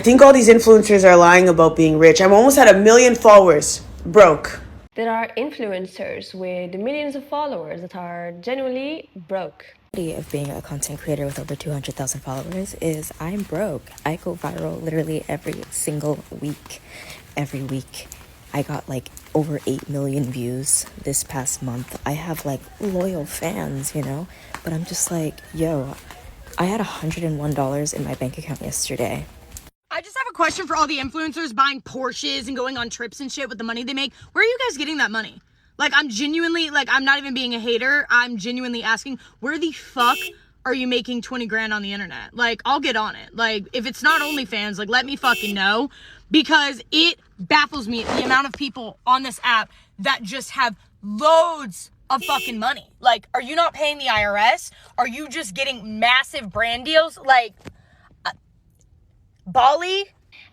I think all these influencers are lying about being rich. I'm almost at 1 million followers, broke. There are influencers with millions of followers that are genuinely broke. Of being a content creator with over 200,000 followers is I'm broke. I go viral literally every single week. Every week. I got like over 8 million views this past month. I have like loyal fans, you know? But I'm just like, yo, I had $101 in my bank account yesterday. I just have a question for all the influencers buying Porsches and going on trips and shit with the money they make. Where are you guys getting that money? Like, I'm genuinely, like, I'm not even being a hater. I'm genuinely asking, where the fuck are you making 20 grand on the internet? Like, I'll get on it. Like, if it's not OnlyFans, like, let me fucking know. Because it baffles me the amount of people on this app that just have loads of fucking money. Like, are you not paying the IRS? Are you just getting massive brand deals? Like, Bali?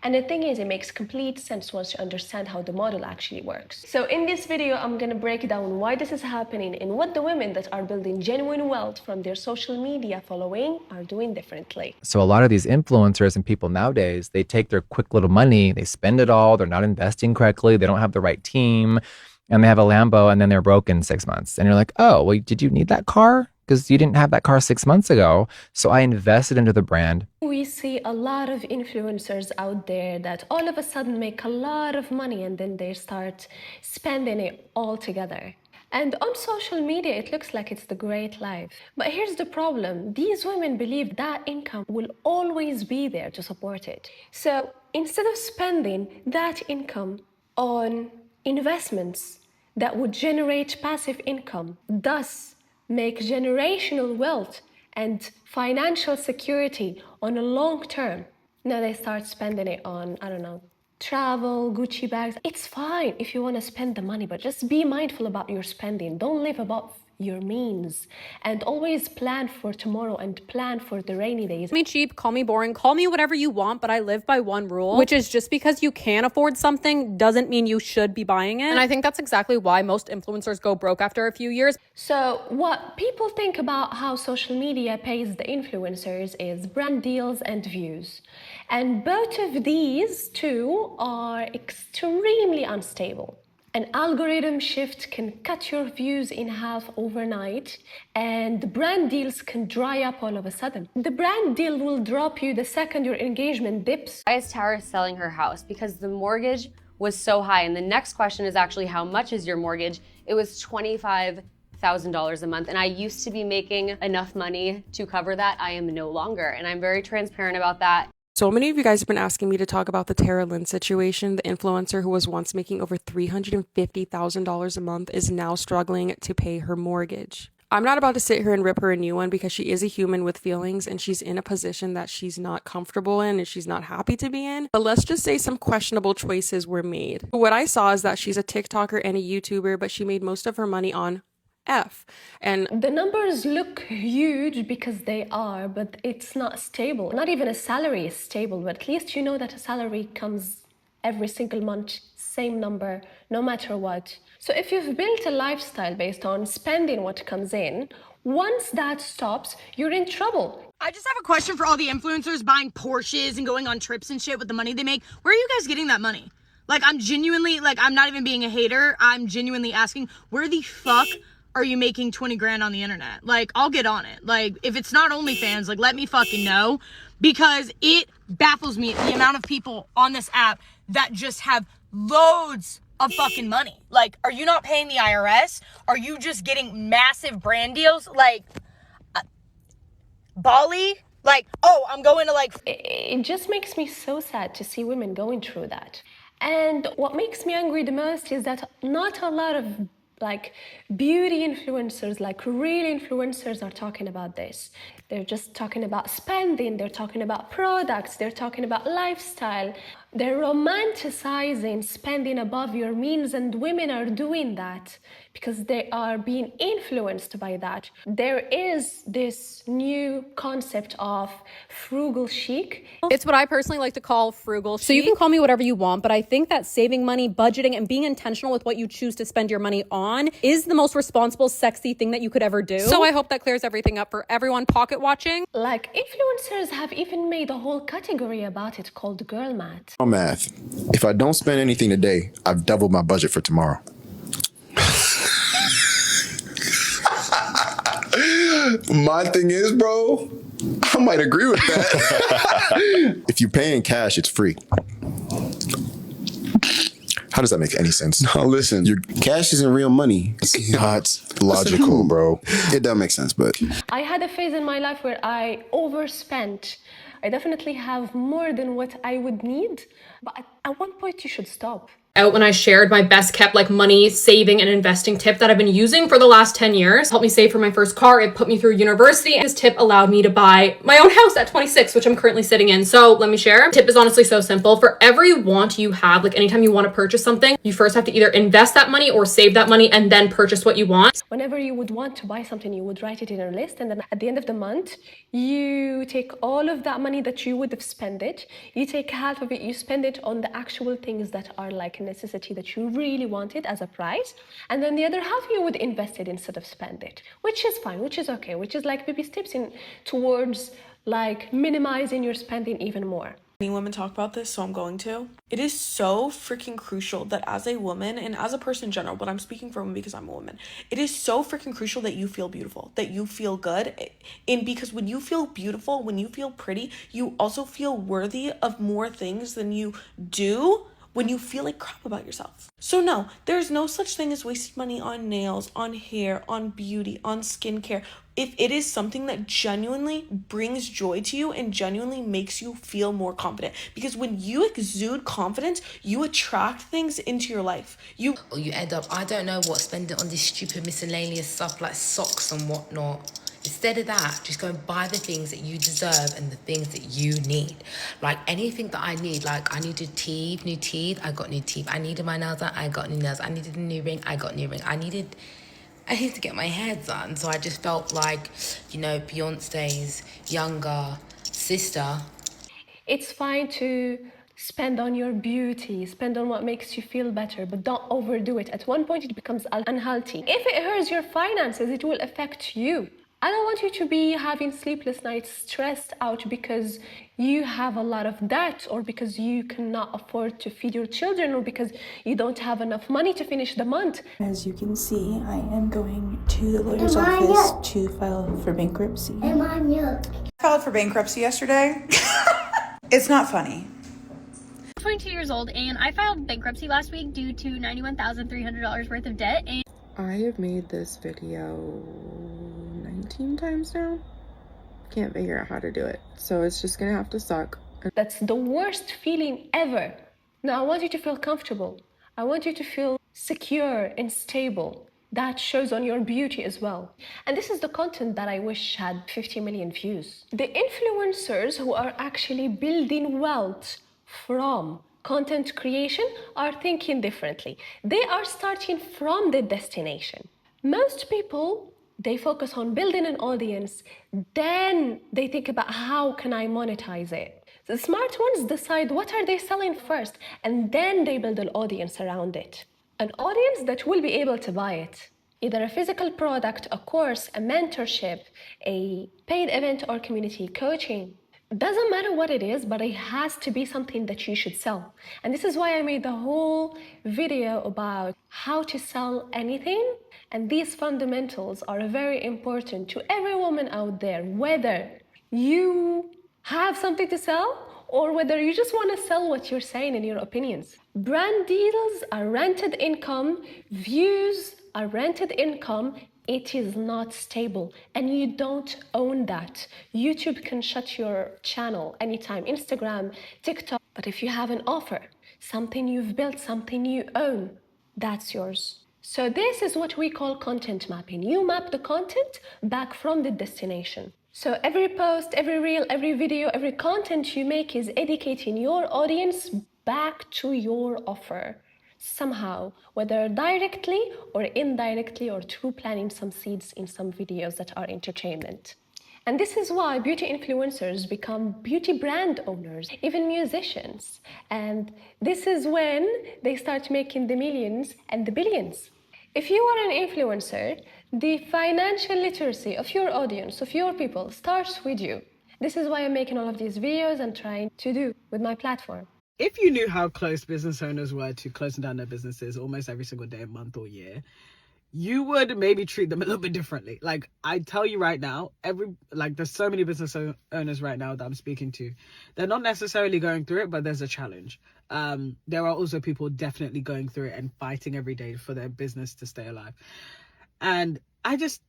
And the thing is, it makes complete sense once you understand how the model actually works. So in this video, I'm gonna break down why this is happening and what the women that are building genuine wealth from their social media following are doing differently. So a lot of these influencers and people nowadays, they take their quick little money, they spend it all, they're not investing correctly, they don't have the right team, and they have a Lambo and then they're broke in 6 months. And you're like, oh, well, did you need that car? Because you didn't have that car 6 months ago. So I invested into the brand. We see a lot of influencers out there that all of a sudden make a lot of money and then they start spending it all together. And on social media, it looks like it's the great life. But here's the problem. These women believe that income will always be there to support it. So instead of spending that income on investments that would generate passive income, thus make generational wealth and financial security on a long term. Now they start spending it on, I don't know, travel, Gucci bags. It's fine if you want to spend the money, but just be mindful about your spending. Don't live above your means and always plan for tomorrow and plan for the rainy days. Call me cheap, call me boring, call me whatever you want, but I live by one rule, which is just because you can afford something doesn't mean you should be buying it. And I think that's exactly why most influencers go broke after a few years. So what people think about how social media pays the influencers is brand deals and views. And both of these two are extremely unstable. An algorithm shift can cut your views in half overnight, and the brand deals can dry up all of a sudden. The brand deal will drop you the second your engagement dips. Why is Tara selling her house? Because the mortgage was so high. And the next question is actually, how much is your mortgage? It was $25,000 a month. And I used to be making enough money to cover that. I am no longer. And I'm very transparent about that. So many of you guys have been asking me to talk about the Tara Lynn situation. The influencer who was once making over $350,000 a month is now struggling to pay her mortgage. I'm not about to sit here and rip her a new one because she is a human with feelings and she's in a position that she's not comfortable in and she's not happy to be in. But let's just say some questionable choices were made. What I saw is that she's a TikToker and a YouTuber, but she made most of her money on and the numbers look huge because they are, but it's not stable. Not even a salary is stable, but at least you know that a salary comes every single month, same number, no matter what. So if you've built a lifestyle based on spending what comes in, once that stops, you're in trouble. I just have a question for all the influencers buying Porsches and going on trips and shit with the money they make. Where are you guys getting that money? Like, I'm genuinely, like, I'm not even being a hater. I'm genuinely asking, where the fuck are you making 20 grand on the internet? Like, I'll get on it. Like, if it's not OnlyFans, like, let me fucking know. Because it baffles me the amount of people on this app that just have loads of fucking money. Like, are you not paying the IRS? Are you just getting massive brand deals? Like, Bali? Like, oh, I'm going to like... It just makes me so sad to see women going through that. And what makes me angry the most is that not a lot of like beauty influencers, like real influencers are talking about this. They're just talking about spending, they're talking about products, they're talking about lifestyle. They're romanticizing spending above your means, and women are doing that because they are being influenced by that. There is this new concept of frugal chic. It's what I personally like to call frugal chic. So you can call me whatever you want, but I think that saving money, budgeting, and being intentional with what you choose to spend your money on is the most responsible, sexy thing that you could ever do. So I hope that clears everything up for everyone pocket watching. Like, influencers have even made a whole category about it called girl math. Math. If I don't spend anything today, I've doubled my budget for tomorrow. My thing is, bro, I might agree with that. If you pay in cash, it's free. How does that make any sense? No, listen, your cash isn't real money. It's not logical, bro. It does make sense, but I had a phase in my life where I overspent. I definitely have more than what I would need, but at one point you should stop. Out when I shared my best kept like money saving and investing tip that I've been using for the last 10 years. Helped me save for my first car. It put me through university. And this tip allowed me to buy my own house at 26, which I'm currently sitting in. So let me share. Tip is honestly so simple. For every want you have, like anytime you want to purchase something, you first have to either invest that money or save that money and then purchase what you want. Whenever you would want to buy something, you would write it in a list, and then at the end of the month, you take all of that money that you would have spent it, you take half of it, you spend it on the actual things that are like a necessity that you really wanted as a price, and then the other half you would invest it instead of spend it, which is fine, which is okay, which is like baby steps in towards like minimizing your spending even more. Many women talk about this, so I'm going to. It is so freaking crucial that as a woman and as a person in general, but I'm speaking for women because I'm a woman, it is so freaking crucial that you feel beautiful, that you feel good. And because when you feel beautiful, when you feel pretty, you also feel worthy of more things than you do when you feel like crap about yourself. So no, there's no such thing as wasting money on nails, on hair, on beauty, on skincare. If it is something that genuinely brings joy to you and genuinely makes you feel more confident. Because when you exude confidence, you attract things into your life. You end up, I don't know what, spending on this stupid miscellaneous stuff like socks and whatnot. Instead of that, just go and buy the things that you deserve and the things that you need. Like anything that I need, like I needed new teeth, I got new teeth. I needed my nails done, I got new nails. I needed a new ring, I got a new ring. I needed to get my hair done. So I just felt like, you know, Beyonce's younger sister. It's fine to spend on your beauty, spend on what makes you feel better, but don't overdo it. At one point it becomes unhealthy. If it hurts your finances, it will affect you. I don't want you to be having sleepless nights, stressed out because you have a lot of debt, or because you cannot afford to feed your children, or because you don't have enough money to finish the month. As you can see, I am going to the lawyer's office to file for bankruptcy. I filed for bankruptcy yesterday. It's not funny. I'm 22 years old and I filed bankruptcy last week due to $91,300 worth of debt. And I have made this video 19 times now. Can't figure out how to do it. So it's just gonna have to suck. That's the worst feeling ever. Now I want you to feel comfortable. I want you to feel secure and stable. That shows on your beauty as well. And this is the content that I wish had 50 million views. The influencers who are actually building wealth from content creation are thinking differently. They are starting from the destination. Most people, they focus on building an audience, then they think about how can I monetize it. The smart ones decide what are they selling first, and then they build an audience around it. An audience that will be able to buy it. Either a physical product, a course, a mentorship, a paid event or community coaching. Doesn't matter what it is, but it has to be something that you should sell. And this is why I made the whole video about how to sell anything. And these fundamentals are very important to every woman out there, whether you have something to sell or whether you just want to sell what you're saying in your opinions. Brand deals are rented income, views are rented income. It is not stable and you don't own that. YouTube can shut your channel anytime, Instagram, TikTok. But if you have an offer, something you've built, something you own, that's yours. So this is what we call content mapping. You map the content back from the destination. So every post, every reel, every video, every content you make is educating your audience back to your offer. somehow, whether directly or indirectly or through planting some seeds in some videos that are entertainment. And this is why beauty influencers become beauty brand owners, even musicians. And this is when they start making the millions and the billions. If you are an influencer, the financial literacy of your audience, of your people, starts with you. This is why I'm making all of these videos and trying to do with my platform. If you knew how close business owners were to closing down their businesses almost every single day, month, or year, you would maybe treat them a little bit differently. Like, I tell you right now, there's so many business owners right now that I'm speaking to. They're not necessarily going through it, but there's a challenge. There are also people definitely going through it and fighting every day for their business to stay alive. And I just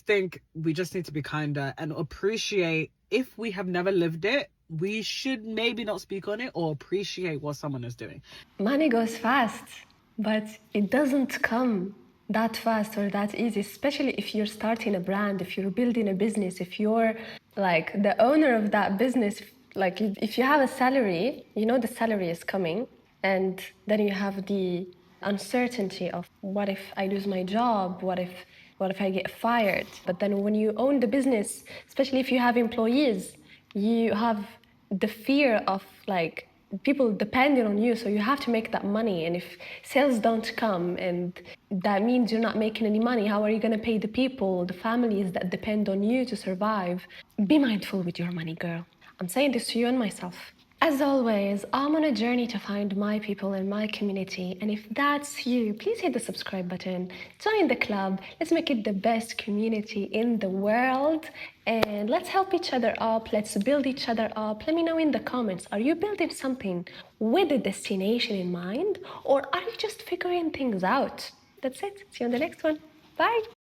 think we just need to be kinder and appreciate, if we have never lived it, we should maybe not speak on it or appreciate what someone is doing. Money goes fast, but it doesn't come that fast or that easy, especially if you're starting a brand, if you're building a business, if you're like the owner of that business. Like, if you have a salary, you know the salary is coming, and then you have the uncertainty of what if I lose my job, what if I get fired. But then when you own the business, especially if you have employees, you have the fear of like people depending on you, so you have to make that money. And if sales don't come, and that means you're not making any money, how are you going to pay the people, the families that depend on you to survive? Be mindful with your money, girl. I'm saying this to you and myself. As always, I'm on a journey to find my people and my community, and if that's you, please hit the subscribe button, join the club, let's make it the best community in the world, and let's help each other up, let's build each other up. Let me know in the comments, are you building something with a destination in mind, or are you just figuring things out? That's it, see you on the next one, bye!